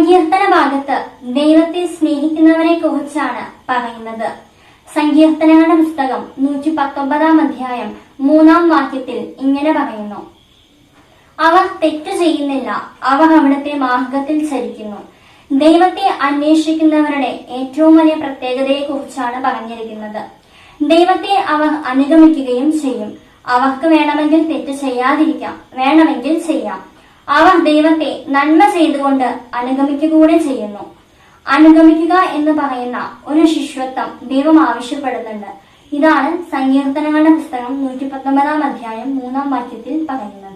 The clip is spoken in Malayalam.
സങ്കീർത്തന ഭാഗത്ത് ദൈവത്തെ സ്നേഹിക്കുന്നവരെ കുറിച്ചാണ് പറയുന്നത്. സങ്കീർത്തനങ്ങളുടെ പുസ്തകം 119 അധ്യായം 3 വാക്യത്തിൽ ഇങ്ങനെ പറയുന്നു: അവർ തെറ്റു ചെയ്യുന്നില്ല, അവർ അവിടുത്തെ മാർഗത്തിൽ ചരിക്കുന്നു. ദൈവത്തെ അന്വേഷിക്കുന്നവരുടെ ഏറ്റവും വലിയ പ്രത്യേകതയെ കുറിച്ചാണ് പറഞ്ഞിരിക്കുന്നത്. ദൈവത്തെ അവർ അനുഗമിക്കുകയും ചെയ്യും. അവർക്ക് വേണമെങ്കിൽ തെറ്റ് ചെയ്യാതിരിക്കാം, വേണമെങ്കിൽ ചെയ്യാം. അവർ ദൈവത്തെ നന്മ ചെയ്തുകൊണ്ട് അനുഗമിക്കുക കൂടെ ചെയ്യുന്നു. അനുഗമിക്കുക എന്ന് പറയുന്ന ഒരു ശിഷ്യത്വം ദൈവം ആവശ്യപ്പെടുന്നുണ്ട്. ഇതാണ് സങ്കീർത്തനങ്ങളുടെ പുസ്തകം 119 അധ്യായം 3 വാക്യത്തിൽ പറയുന്നത്.